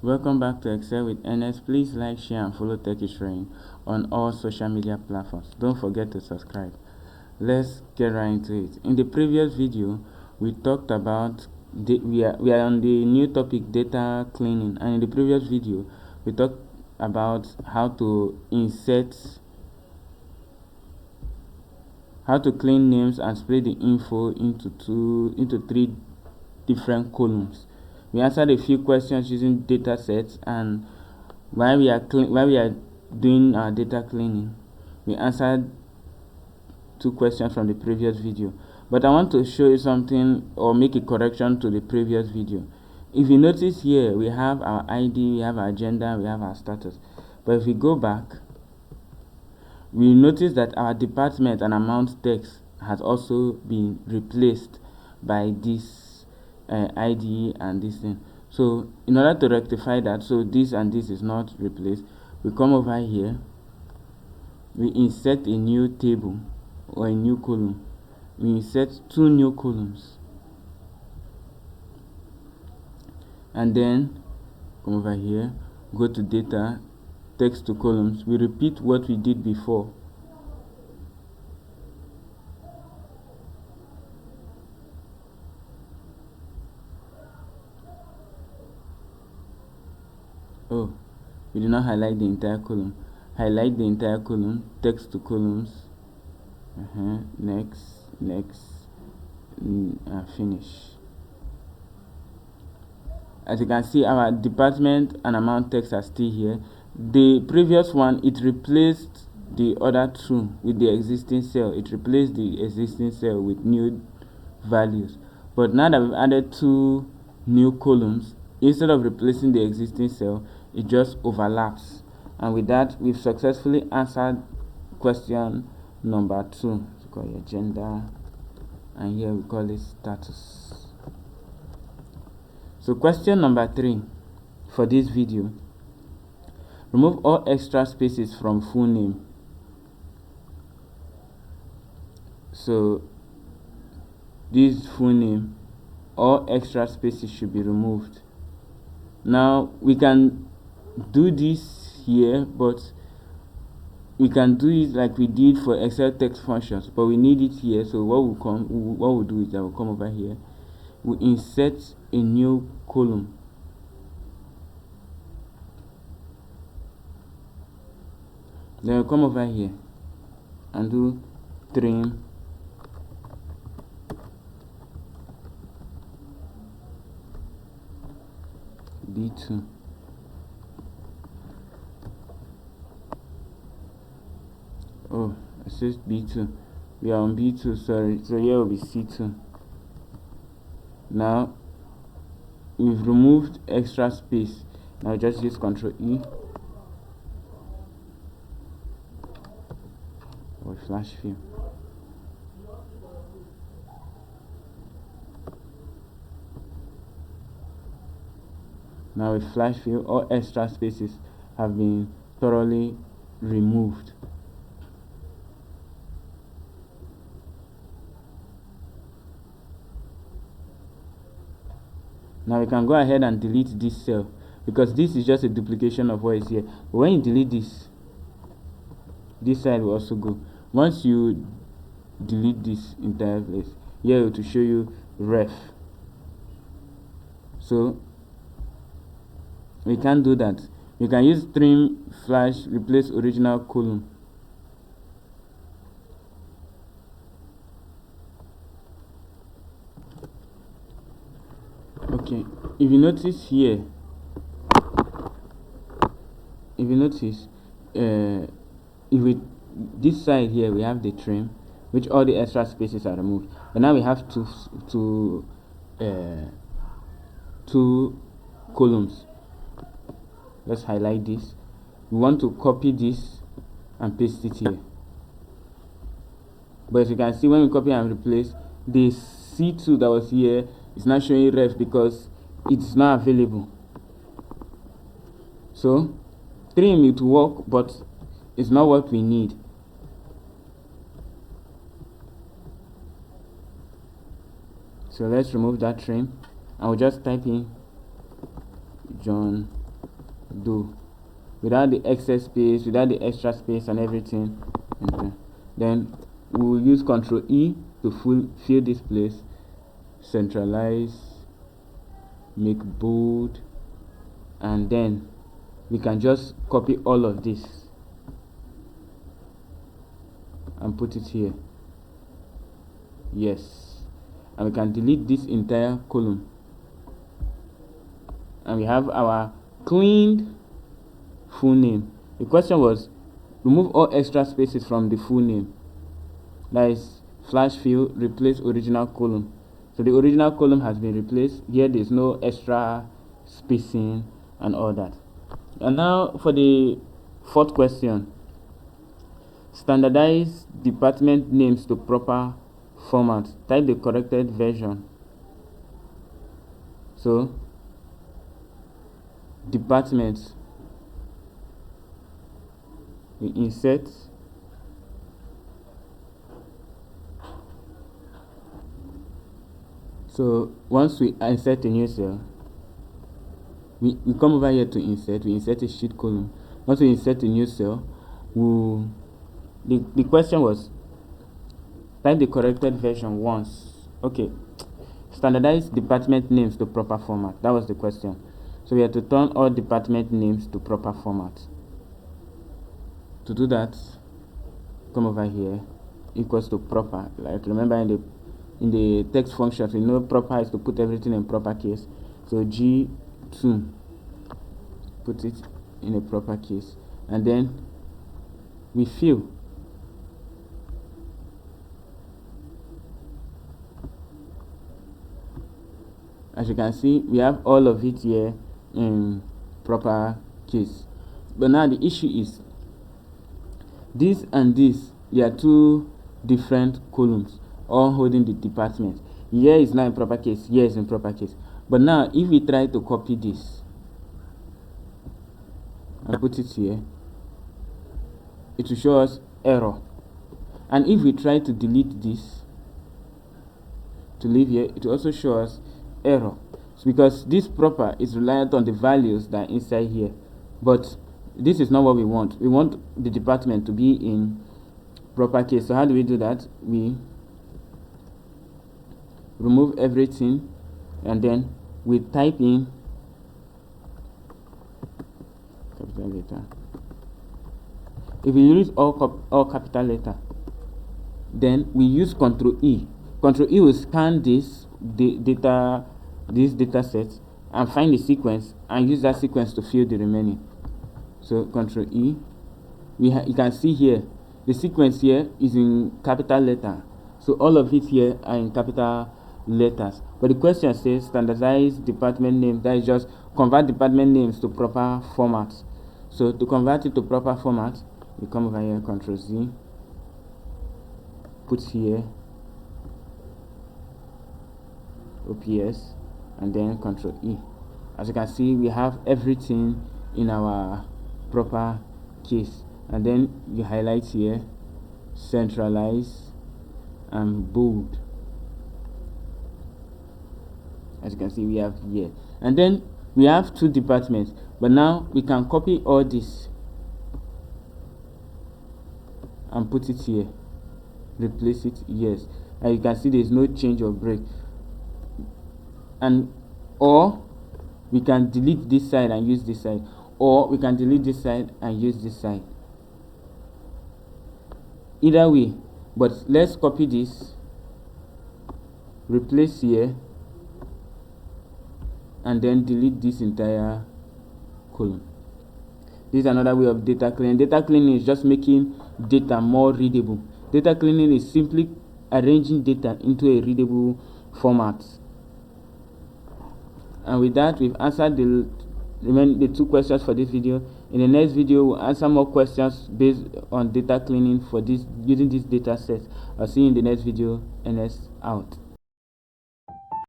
Welcome back to Excel with NS. Please like, share and follow TechIsRain on all social media platforms. Don't forget to subscribe. Let's get right into it. In the previous video, we talked about we are on the new topic, data cleaning, and in the previous video we talked about how to clean names and split the info into three different columns. We answered a few questions using data sets, and while we are doing our data cleaning, we answered two questions from the previous video. But I want to show you something or make a correction to the previous video. If you notice here, we have our ID, we have our gender, we have our status. But if we go back, we notice that our department and amount text has also been replaced by this ID and this thing. So in order to rectify that, so this and this is not replaced, we come over here, we insert a new table or a new column. We insert two new columns, and then come over here, go to data, text to columns. We repeat what we did before. Oh, we did not highlight the entire column. Highlight the entire column, text to columns, next, finish. As you can see, our department and amount text are still here. The previous one, it replaced the other two with the existing cell. It replaced the existing cell with new values. But now that we've added two new columns, instead of replacing the existing cell, it just overlaps. And with that, we've successfully answered question number 2. We call it gender, and here we call it status. So question number 3 for this video: remove all extra spaces from full name. So this full name, all extra spaces should be removed. Now we can do this here, but we can do it like we did for Excel text functions, but we need it here. So what we'll do is that we'll come over here, we insert a new column. Then we'll come over here and do trim B2. Oh, it says B2. We are on B2, sorry. So here will be C2. Now we've removed extra space. Now just use Ctrl E or flash fill. Now with flash fill, all extra spaces have been thoroughly removed. Now we can go ahead and delete this cell, because this is just a duplication of what is here. But when you delete this side will also go. Once you delete this entire place, here it will show you ref. So we can do that. You can use trim flash replace original column. Okay, if you notice here, this side here we have the trim, which all the extra spaces are removed. But now we have two columns. Let's highlight this. We want to copy this and paste it here. But as you can see, when we copy and replace, the C2 that was here is not showing ref because it's not available. So trim it will work, but it's not what we need. So let's remove that trim, and we'll just type in John do, without the excess space, without the extra space and everything. Okay. Then we will use Ctrl E to fill this place, centralize, make bold, and then we can just copy all of this and put it here. Yes, and we can delete this entire column, and we have our cleaned full name. The question was remove all extra spaces from the full name, that is flash fill, replace original column. So the original column has been replaced. Here there's no extra spacing and all that. And now for the fourth question, standardize department names to proper format. Type the corrected version. So departments, we insert, so once we insert a new cell, we come over here to insert, we insert a sheet column. Once we insert a new cell, the question was type the corrected version once. Okay, standardize department names to proper format. That was the question. So we have to turn all department names to proper format. To do that, come over here, equals to proper. Like remember in the text functions, we know proper is to put everything in proper case. So G2, put it in a proper case, and then we fill. As you can see, we have all of it here in proper case. But now the issue is this and this, they are two different columns, all holding the department. Here is now in proper case, here is in proper case. But now if we try to copy this and put it here, it will show us error. And if we try to delete this to leave here, it will also show us error. It's because this proper is reliant on the values that are inside here, but this is not what we want. We want the department to be in proper case. So how do we do that? We remove everything, and then we type in capital letter. If we use all capital letter, then we use Ctrl E. Ctrl E will scan this data set and find the sequence and use that sequence to fill the remaining. So Ctrl E, you can see here the sequence here is in capital letter, so all of it here are in capital letters. But the question says standardize department name, that is just convert department names to proper format. So to convert it to proper format, we come over here, Ctrl Z, put here OPS, and then Ctrl E. As you can see, we have everything in our proper case, and then you highlight here, centralize, and bold. As you can see, we have here, and then we have two departments, but now we can copy all this and put it here, replace it. Yes, and you can see there is no change or break. And or we can delete this side and use this side, or we can delete this side and use this side. Either way, but let's copy this, replace here, and then delete this entire column. This is another way of data cleaning. Data cleaning is just making data more readable. Data cleaning is simply arranging data into a readable format. And with that, we've answered the two questions for this video. In the next video, we'll answer more questions based on data cleaning for this using this data set. I'll see you in the next video. NS out.